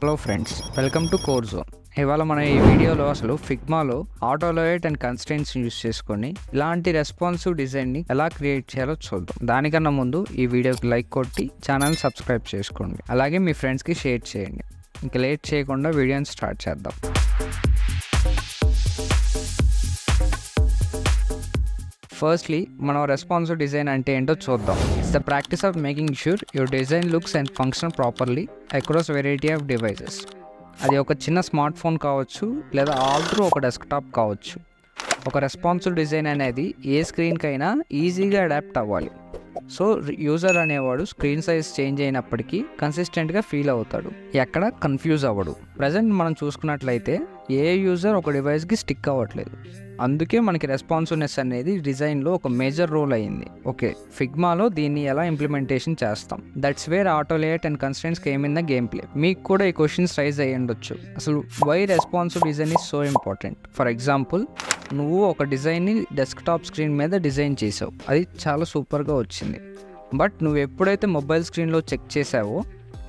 Hello friends, welcome to core zone. ఇవాళ మనం ఈ వీడియోలో అసలు ఫిగ్మాలో ఆటోలోయేట్ అండ్ కన్స్ట్రెయింట్స్ యూస్ చేసుకొని ఇలాంటి రెస్పాన్సివ్ డిజైన్ని ఎలా క్రియేట్ చేయాలో చూద్దాం. దానికన్నా ముందు ఈ వీడియోకి లైక్ కొట్టి ఛానల్ సబ్స్క్రైబ్ చేసుకోండి. అలాగే మీ ఫ్రెండ్స్కి షేర్ చేయండి. ఇంకా లేట్ చేయకుండా వీడియోని స్టార్ట్ చేద్దాం. ఫస్ట్లీ మనం రెస్పాన్సివ్ డిజైన్ అంటే ఏంటో చూద్దాం. It's the practice of making sure your design looks and function properly across variety of devices. అది ఒక చిన్న స్మార్ట్ ఫోన్ కావచ్చు, లేదా ఆల్ త్రూ ఒక డెస్క్టాప్ కావచ్చు. ఒక రెస్పాన్సివ్ డిజైన్ అనేది ఏ స్క్రీన్కైనా ఈజీగా అడాప్ట్ అవ్వాలి. సో యూజర్ అనేవాడు స్క్రీన్ సైజ్ చేంజ్ అయినప్పటికీ కన్సిస్టెంట్గా ఫీల్ అవుతాడు, ఎక్కడ కన్ఫ్యూజ్ అవ్వడు. ప్రజెంట్ మనం చూసుకున్నట్లయితే ఏ యూజర్ ఒక డివైస్కి స్టిక్ అవ్వట్లేదు. అందుకే మనకి రెస్పాన్సివ్నెస్ అనేది డిజైన్లో ఒక మేజర్ రోల్ అయ్యింది. ఓకే, ఫిగ్మాలో దీన్ని ఎలా ఇంప్లిమెంటేషన్ చేస్తాం? That's where auto layout and constraints came in the game play. మీకు కూడా ఈ క్వశ్చన్స్ రైజ్ అయ్యి ఉండొచ్చు, అసలు why responsive design is so important. For example, నువ్వు ఒక డిజైన్ని డెస్క్టాప్ స్క్రీన్ మీద డిజైన్ చేసావు, అది చాలా సూపర్గా వచ్చింది. బట్ నువ్వు ఎప్పుడైతే మొబైల్ స్క్రీన్లో చెక్ చేసావో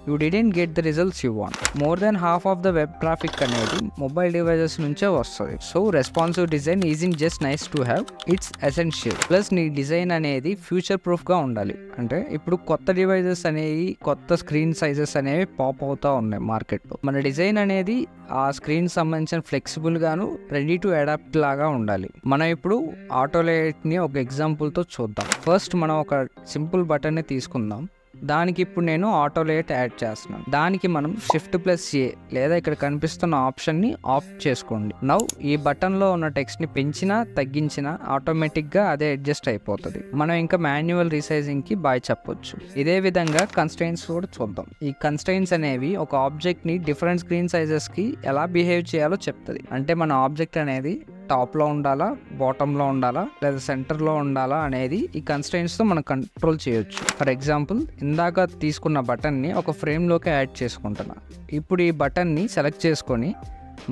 you didn't get the results you want. More than half of the web traffic అనేది మొబైల్ డివైజెస్ నుంచే వస్తుంది. So responsive design ఈజింట్ just nice to have, it's essential. Plus నీ డిజైన్ అనేది ఫ్యూచర్ ప్రూఫ్గా ఉండాలి. అంటే ఇప్పుడు కొత్త డివైజెస్ అనేవి, కొత్త స్క్రీన్ సైజెస్ అనేవి పాప్ అవుతూ ఉన్నాయి మార్కెట్లో. మన డిజైన్ అనేది ఆ స్క్రీన్ సంబంధించిన ఫ్లెక్సిబుల్గాను రెడీ టు అడాప్ట్ లాగా ఉండాలి. మనం ఇప్పుడు ఆటోలేట్ని ఒక ఎగ్జాంపుల్తో చూద్దాం. ఫస్ట్ మనం ఒక సింపుల్ బటన్ని తీసుకుందాం. దానికి ఇప్పుడు నేను ఆటోలేట్ యాడ్ చేస్తున్నాను. దానికి మనం Shift+A లేదా ఇక్కడ కనిపిస్తున్న ఆప్షన్ని ఆఫ్ చేసుకోండి. నౌ ఈ బటన్లో ఉన్న టెక్స్ట్ని పెంచినా తగ్గించినా ఆటోమేటిక్గా అదే అడ్జస్ట్ అయిపోతుంది. మనం ఇంకా మాన్యువల్ రీసైజింగ్కి బాయ్ చెప్పొచ్చు. ఇదే విధంగా కన్స్ట్రెయింట్స్ కూడా చూద్దాం. ఈ కన్స్ట్రెయింట్స్ అనేవి ఒక ఆబ్జెక్ట్ని డిఫరెంట్ స్క్రీన్ సైజెస్కి ఎలా బిహేవ్ చేయాలో చెప్తుంది. అంటే మన ఆబ్జెక్ట్ అనేది టాప్లో ఉండాలా, బాటంలో ఉండాలా, లేదా సెంటర్లో ఉండాలా అనేది ఈ కన్స్ట్రెయింట్స్తో మనం కంట్రోల్ చేయొచ్చు. ఫర్ ఎగ్జాంపుల్, ఇందాక తీసుకున్న బటన్ని ఒక ఫ్రేమ్లోకి యాడ్ చేసుకుంటున్నా. ఇప్పుడు ఈ బటన్ని సెలెక్ట్ చేసుకొని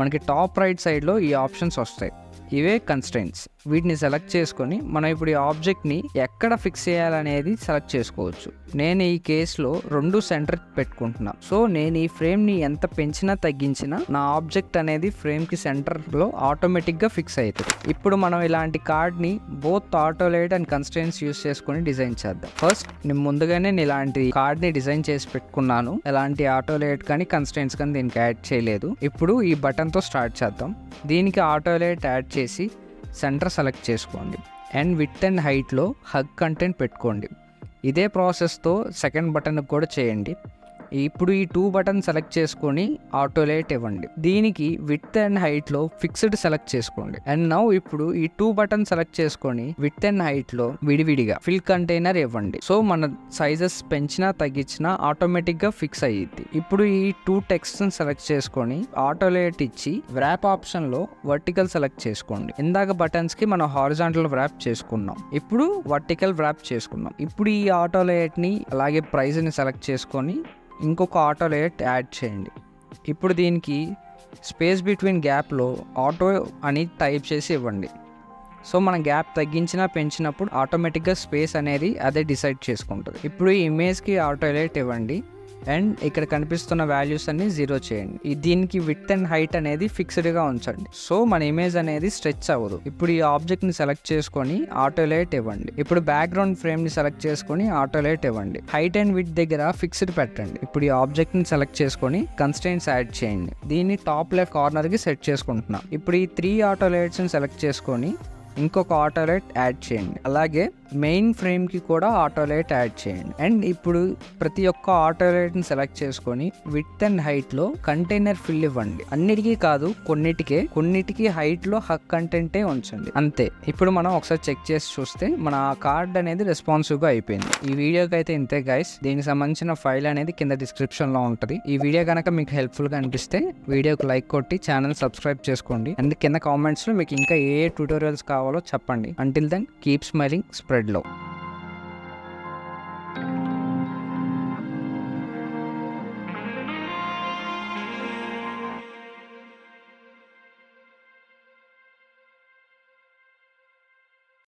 మనకి టాప్ రైట్ సైడ్లో ఈ ఆప్షన్స్ వస్తాయి. ఇవే కన్స్ట్రెయింట్స్. వీటిని సెలెక్ట్ చేసుకొని మనం ఇప్పుడు ఈ ఆబ్జెక్ట్ని ఎక్కడ ఫిక్స్ చేయాలనేది సెలెక్ట్ చేసుకోవచ్చు. నేను ఈ కేసులో 2 సెంటర్ పెట్టుకుంటున్నా. సో నేను ఈ ఫ్రేమ్ని ఎంత పెంచినా తగ్గించినా నా ఆబ్జెక్ట్ అనేది ఫ్రేమ్కి సెంటర్లో ఆటోమేటిక్గా ఫిక్స్ అవుతుంది. ఇప్పుడు మనం ఇలాంటి కార్డ్ని బోత్ ఆటోలేట్ అండ్ కన్స్ట్రెయింట్స్ యూస్ చేసుకొని డిజైన్ చేద్దాం. ఫస్ట్ నేను ముందుగానే ఇలాంటి కార్డ్ని డిజైన్ చేసి పెట్టుకున్నాను. ఎలాంటి ఆటోలేట్ కానీ కన్స్ట్రెయింట్స్ కానీ దీనికి యాడ్ చేయలేదు. ఇప్పుడు ఈ బటన్తో స్టార్ట్ చేద్దాం. దీనికి ఆటోలేట్ యాడ్ చేసి సెంటర్ సెలెక్ట్ చేసుకోండి అండ్ విడ్త్ అండ్ హైట్లో హగ్ కంటెంట్ పెట్టుకోండి. ఇదే ప్రాసెస్తో సెకండ్ బటన్కి కూడా చేయండి. ఇప్పుడు ఈ 2 బటన్ సెలెక్ట్ చేసుకొని ఆటోలేట్ ఇవ్వండి. దీనికి విడ్త్ అండ్ హైట్లో ఫిక్స్డ్ సెలెక్ట్ చేసుకోండి. అండ్ నౌ ఇప్పుడు ఈ 2 బటన్ సెలెక్ట్ చేసుకొని విడ్త్ అండ్ హైట్లో విడివిడిగా ఫిల్ కంటైనర్ ఇవ్వండి. సో మన సైజెస్ పెంచినా తగ్గించినా ఆటోమేటిక్గా ఫిక్స్ అయ్యిద్ది. ఇప్పుడు ఈ 2 టెక్స్ట్ని సెలెక్ట్ చేసుకొని ఆటోలేట్ ఇచ్చి వ్రాప్ ఆప్షన్లో వర్టికల్ సెలెక్ట్ చేసుకోండి. ఇందాక బటన్స్కి మనం హారిజాంటల్ వ్రాప్ చేసుకున్నాం, ఇప్పుడు వర్టికల్ వ్రాప్ చేసుకున్నాం. ఇప్పుడు ఈ ఆటోలేట్ని అలాగే ప్రైజ్ని సెలెక్ట్ చేసుకొని ఇంకొక ఆటోలేట్ యాడ్ చేయండి. ఇప్పుడు దీనికి స్పేస్ బిట్వీన్ గ్యాప్లో ఆటో అని టైప్ చేసి ఇవ్వండి. సో మనం గ్యాప్ తగ్గించినా పెంచినప్పుడు ఆటోమేటిక్గా స్పేస్ అనేది అదే డిసైడ్ చేసుకుంటుంది. ఇప్పుడు ఈ ఇమేజ్కి ఆటోలేట్ ఇవ్వండి అండ్ ఇక్కడ కనిపిస్తున్న వాల్యూస్ అన్ని 0 చేయండి. దీనికి విడ్త్ అండ్ హైట్ అనేది ఫిక్స్డ్గా ఉంచండి. సో మన ఇమేజ్ అనేది స్ట్రెచ్ అవ్వదు. ఇప్పుడు ఈ ఆబ్జెక్ట్ని సెలెక్ట్ చేసుకొని ఆటోలేట్ ఇవ్వండి. ఇప్పుడు బ్యాక్గ్రౌండ్ ఫ్రేమ్ని సెలెక్ట్ చేసుకొని ఆటోలేట్ ఇవ్వండి. హైట్ అండ్ విడ్త్ దగ్గర ఫిక్స్డ్ పెట్టండి. ఇప్పుడు ఈ ఆబ్జెక్ట్ని సెలెక్ట్ చేసుకొని కన్స్ట్రెయింట్స్ యాడ్ చేయండి. దీన్ని టాప్ లెఫ్ట్ కార్నర్కి సెట్ చేసుకుంటున్నాం. ఇప్పుడు ఈ 3 ఆటోలేట్స్ని సెలెక్ట్ చేసుకొని ఇంకొక ఆటోలేట్ యాడ్ చేయండి. అలాగే మెయిన్ ఫ్రేమ్కి కూడా ఆటోలేట్ యాడ్ చేయండి. అండ్ ఇప్పుడు ప్రతి ఒక్క ఆటోలేట్ని సెలెక్ట్ చేసుకొని విడ్త్ అండ్ హైట్లో కంటైనర్ ఫిల్ ఇవ్వండి. అన్నిటికీ కాదు, కొన్నిటికి హైట్లో హక్ కంటెంటే ఉంచండి, అంతే. ఇప్పుడు మనం ఒకసారి చెక్ చేసి చూస్తే మన కార్డ్ అనేది రెస్పాన్సివ్గా అయిపోయింది. ఈ వీడియోకి అయితే ఇంతే గైస్. దీనికి సంబంధించిన ఫైల్ అనేది కింద డిస్క్రిప్షన్లో ఉంటుంది. ఈ వీడియో కనుక మీకు హెల్ప్ఫుల్గా అనిపిస్తే వీడియోకి లైక్ కొట్టి ఛానల్ సబ్స్క్రైబ్ చేసుకోండి. అండ్ కింద కామెంట్స్లో మీకు ఇంకా ఏ ట్యూటోరియల్స్ కావాలో చెప్పండి. Until then keep smiling, spread love.